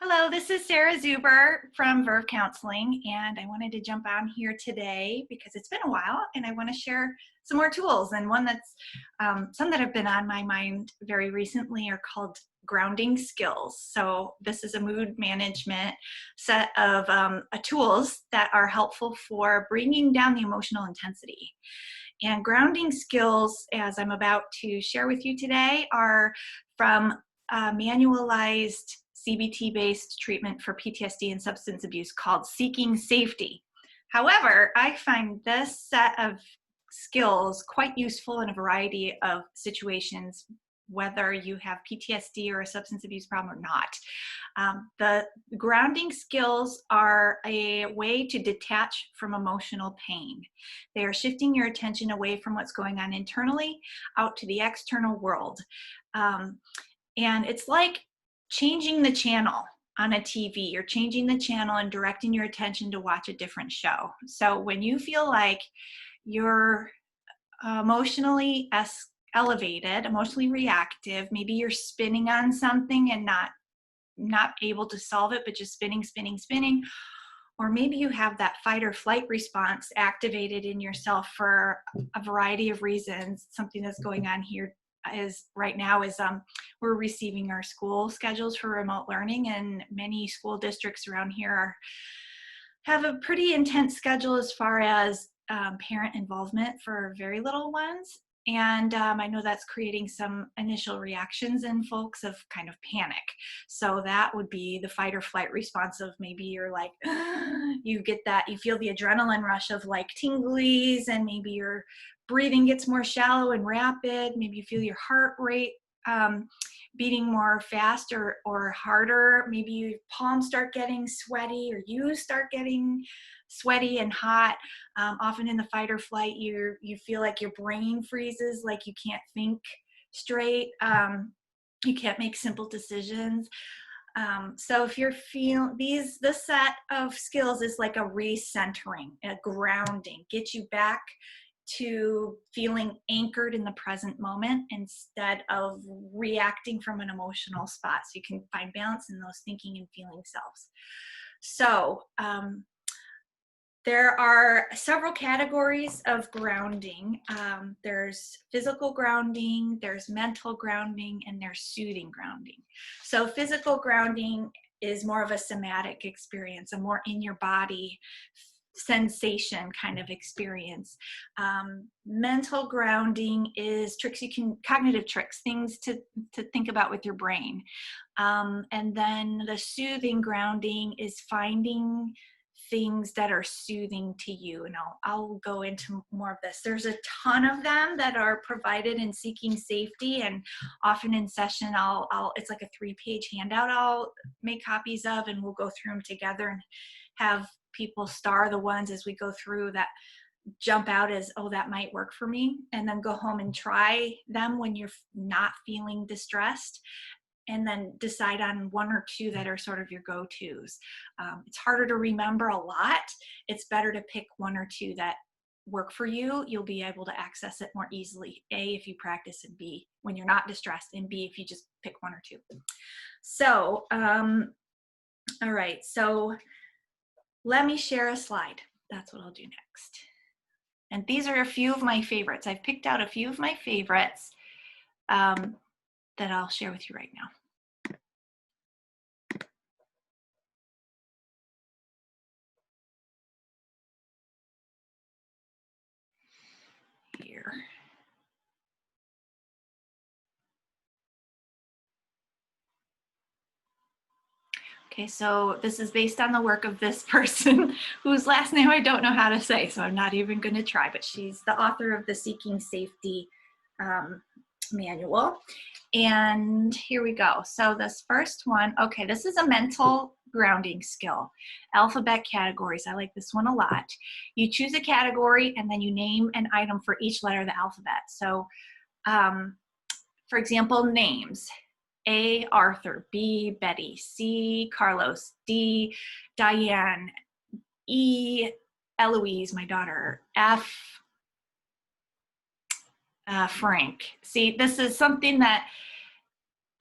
Hello, this is Sarah Zuber from Verve Counseling, and I wanted to jump on here today because it's been a while and I want to share some more tools. And one that's some that have been on my mind very recently are called grounding skills. So this is a mood management set of tools that are helpful for bringing down the emotional intensity. And grounding skills, as I'm about to share with you today, are from manualized CBT-based treatment for PTSD and substance abuse called Seeking Safety. However, I find this set of skills quite useful in a variety of situations, whether you have PTSD or a substance abuse problem or not. The grounding skills are a way to detach from emotional pain. They are shifting your attention away from what's going on internally out to the external world. And it's like changing the channel on a TV. You're changing the channel and directing your attention to watch a different show. So when you feel like you're emotionally elevated, emotionally reactive, maybe you're spinning on something and not able to solve it, but just spinning, or maybe you have that fight or flight response activated in yourself for a variety of reasons. Something that's going on here is right now is we're receiving our school schedules for remote learning, and many school districts around here have a pretty intense schedule as far as parent involvement for very little ones. And I know that's creating some initial reactions in folks of kind of panic. So that would be the fight or flight response of maybe you're like, you get that, you feel the adrenaline rush of like tinglies, and maybe your breathing gets more shallow and rapid. Maybe you feel your heart rate beating more fast or harder. Maybe your palms start getting sweaty, or you start getting sweaty and hot. Often in the fight or flight, you feel like your brain freezes, like you can't think straight. You can't make simple decisions. So if you're feeling this set of skills is like a recentering, a grounding, get you back to feeling anchored in the present moment instead of reacting from an emotional spot, so you can find balance in those thinking and feeling selves. So there are several categories of grounding. There's physical grounding, there's mental grounding, and there's soothing grounding. So physical grounding is more of a somatic experience, a more in your body sensation kind of experience. Mental grounding is cognitive tricks, things to think about with your brain. And then the soothing grounding is finding things that are soothing to you. And I'll go into more of this. There's a ton of them that are provided in Seeking Safety, and often in session it's like a 3-page handout I'll make copies of, and we'll go through them together and have people star the ones as we go through that jump out as, oh, that might work for me, and then go home and try them when you're not feeling distressed, and then decide on 1 or 2 that are sort of your go-tos. It's harder to remember a lot. It's better to pick 1 or 2 that work for you. You'll be able to access it more easily, A, if you practice, and B, when you're not distressed, and B, if you just pick 1 or 2. So, all right, so let me share a slide. That's what I'll do next. And these are a few of my favorites. I've picked out a few of my favorites that I'll share with you right now. Here. Okay, so this is based on the work of this person whose last name I don't know how to say, so I'm not even going to try, but she's the author of the Seeking Safety manual. And here we go. So this first one, okay, this is a mental grounding skill. Alphabet categories. I like this one a lot. You choose a category and then you name an item for each letter of the alphabet. So, for example, names. A, Arthur. B, Betty. C, Carlos. D, Diane. E, Eloise, my daughter. F, Frank. See, this is something that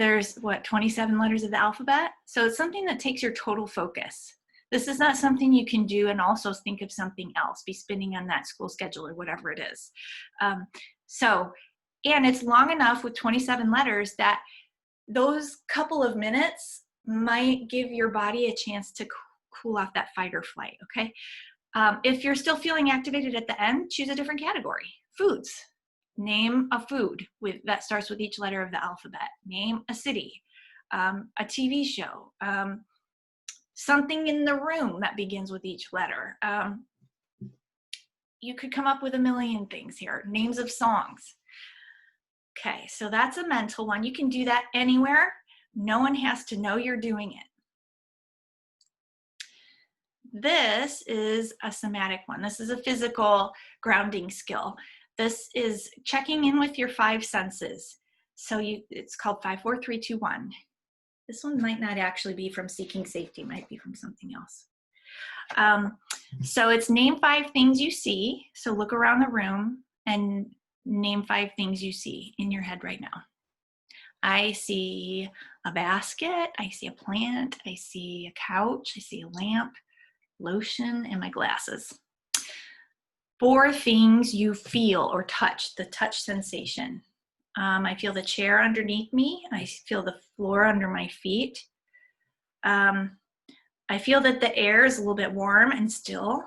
There's what, 27 letters of the alphabet? So it's something that takes your total focus. This is not something you can do and also think of something else, be spinning on that school schedule or whatever it is. And it's long enough with 27 letters that those couple of minutes might give your body a chance to cool off that fight or flight, okay? If you're still feeling activated at the end, choose a different category. Foods. Name a food that starts with each letter of the alphabet. Name a city, a TV show, something in the room that begins with each letter. You could come up with a million things here. Names of songs. Okay, so that's a mental one. You can do that anywhere. No one has to know you're doing it. This is a somatic one. This is a physical grounding skill. This is checking in with your 5 senses. So it's called 5, 4, 3, 2, 1. This one might not actually be from Seeking Safety, might be from something else. So it's name 5 things you see. So look around the room and name 5 things you see in your head right now. I see a basket, I see a plant, I see a couch, I see a lamp, lotion, and my glasses. 4 things you feel or touch, the touch sensation. I feel the chair underneath me. I feel the floor under my feet. I feel that the air is a little bit warm and still.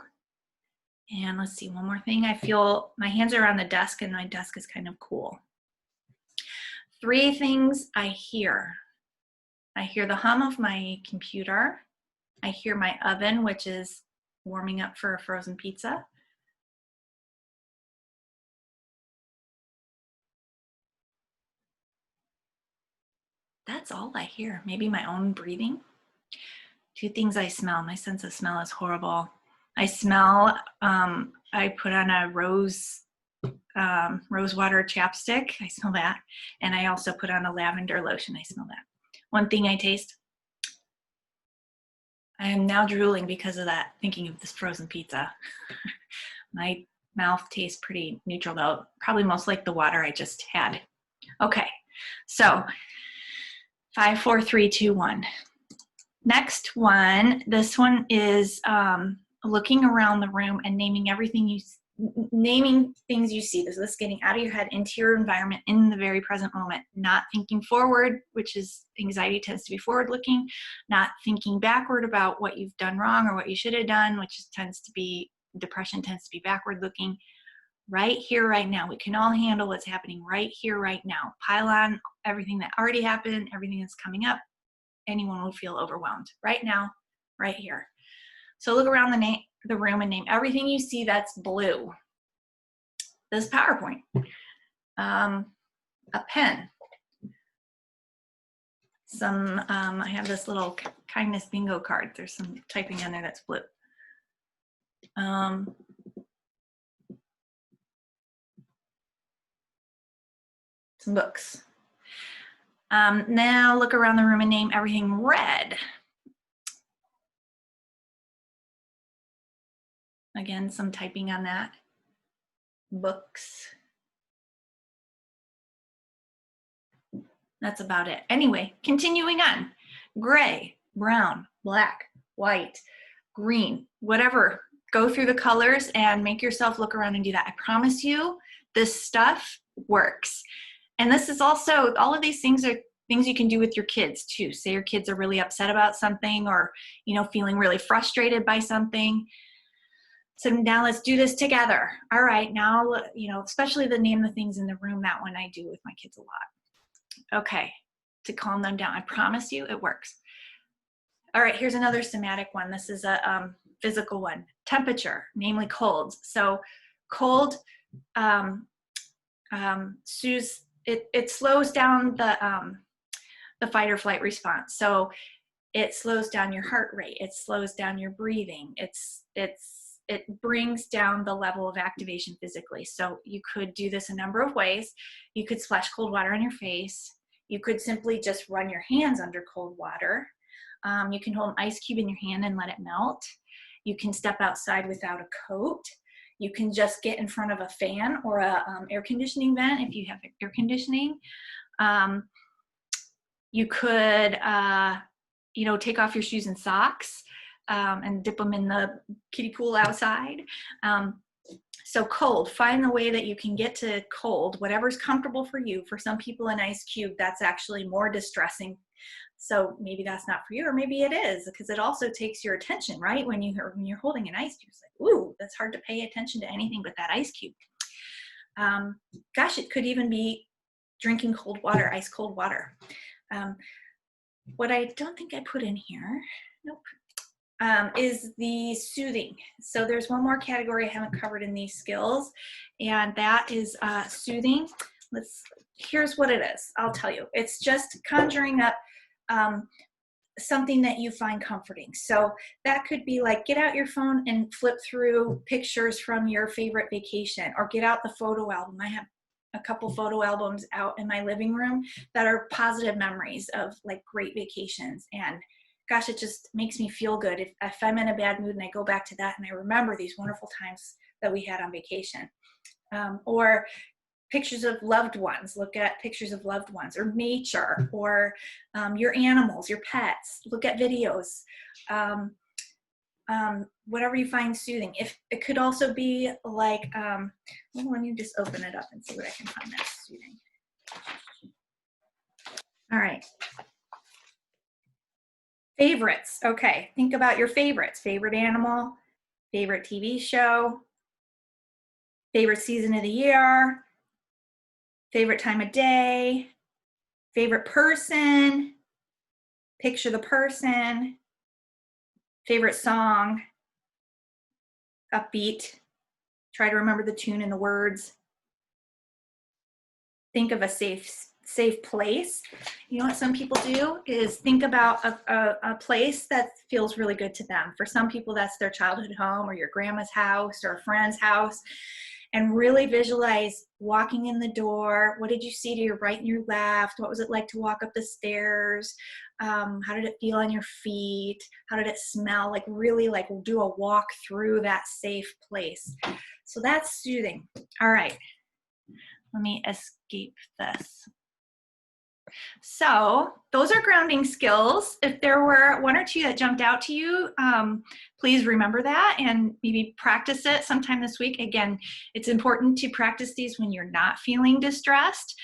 And let's see, one more thing. I feel my hands are on the desk and my desk is kind of cool. 3 things I hear. I hear the hum of my computer. I hear my oven, which is warming up for a frozen pizza. That's all I hear. Maybe my own breathing. 2 things I smell. My sense of smell is horrible. I smell, I put on a rose water chapstick. I smell that. And I also put on a lavender lotion. I smell that. 1 thing I taste. I am now drooling because of that, thinking of this frozen pizza. My mouth tastes pretty neutral though, probably most like the water I just had. Okay, so 5, 4, 3, 2, 1. Next one, this one is looking around the room and naming things you see. This is getting out of your head into your environment in the very present moment, not thinking forward, which is anxiety tends to be forward looking, not thinking backward about what you've done wrong or what you should have done, which tends to be, depression tends to be backward looking. Right here, right now. We can all handle what's happening right here, right now. Pile on everything that already happened, everything that's coming up. Anyone would feel overwhelmed right now, right here. So look around the room and name everything you see that's blue. This PowerPoint, a pen, I have this little kindness bingo card. There's some typing on there that's blue. Some books. Now look around the room and name everything red. Again, some typing on that. Books. That's about it. Anyway, continuing on. Gray, brown, black, white, green, whatever. Go through the colors and make yourself look around and do that. I promise you, this stuff works. And this is also, all of these things are things you can do with your kids too. Say your kids are really upset about something or, feeling really frustrated by something. So now let's do this together. All right, now, especially the name the things in the room, that one I do with my kids a lot. Okay, to calm them down. I promise you it works. All right, here's another somatic one. This is a physical one. Temperature, namely colds. So cold it slows down the fight or flight response. So it slows down your heart rate. It slows down your breathing. It brings down the level of activation physically. So you could do this a number of ways. You could splash cold water on your face. You could simply just run your hands under cold water. You can hold an ice cube in your hand and let it melt. You can step outside without a coat. You can just get in front of a fan or a air conditioning vent if you have air conditioning. You could, you know, take off your shoes and socks and dip them in the kiddie pool outside. So cold, find the way that you can get to cold, whatever's comfortable for you. For some people, an ice cube, that's actually more distressing. So maybe that's not for you, or maybe it is, because it also takes your attention, right? When you're holding an ice cube, it's like, ooh, that's hard to pay attention to anything but that ice cube. Gosh, it could even be drinking cold water, ice cold water. What I don't think I put in here, nope, is the soothing. So there's one more category I haven't covered in these skills, and that is soothing. Here's what it is. I'll tell you. It's just conjuring up something that you find comforting. So that could be like, get out your phone and flip through pictures from your favorite vacation, or get out the photo album. I have a couple photo albums out in my living room that are positive memories of like great vacations. And gosh, it just makes me feel good. If I'm in a bad mood and I go back to that and I remember these wonderful times that we had on vacation. Or pictures of loved ones, look at pictures of loved ones, or nature, or your animals, your pets, look at videos, whatever you find soothing. If it could also be like, well, let me just open it up and see what I can find that's soothing. All right. Favorites. Okay, think about your favorites. Favorite animal, favorite TV show, favorite season of the year, favorite time of day, favorite person, picture the person, favorite song, upbeat, try to remember the tune and the words. Think of a safe place. You know what some people do is think about a place that feels really good to them. For some people, that's their childhood home, or your grandma's house, or a friend's house. And really visualize walking in the door. What did you see to your right and your left? What was it like to walk up the stairs? How did it feel on your feet? How did it smell? Like really like do a walk through that safe place. So that's soothing. All right, let me escape this. So those are grounding skills. If there were one or two that jumped out to you, please remember that and maybe practice it sometime this week. Again, it's important to practice these when you're not feeling distressed,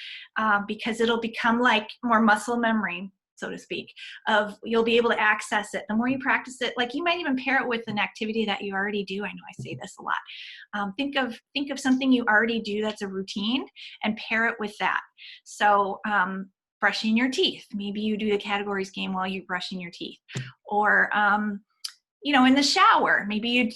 because it'll become like more muscle memory, so to speak, of you'll be able to access it. The more you practice it, like you might even pair it with an activity that you already do. I know I say this a lot. Think of something you already do that's a routine and pair it with that. So brushing your teeth. Maybe you do the categories game while you're brushing your teeth. Or, you know, in the shower, maybe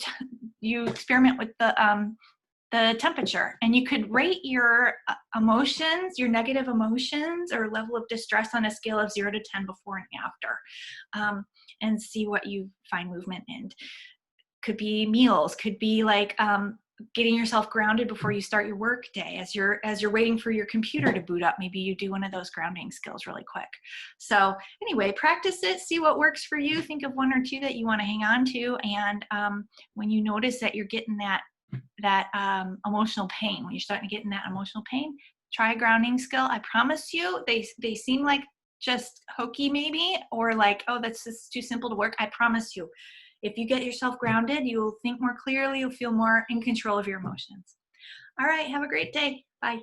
you experiment with the temperature, and you could rate your emotions, your negative emotions or level of distress on a scale of 0 to 10 before and after, and see what you find movement in. Could be meals, could be like getting yourself grounded before you start your work day. As you're waiting for your computer to boot up, maybe you do one of those grounding skills really quick. So anyway, practice it, see what works for you. Think of one or two that you want to hang on to, and when you notice that you're getting that emotional pain, when you're starting to get in that emotional pain, try a grounding skill. I promise you, they seem like just hokey maybe, or like, oh, that's just too simple to work. I promise you, if you get yourself grounded, you'll think more clearly, you'll feel more in control of your emotions. All right, have a great day. Bye.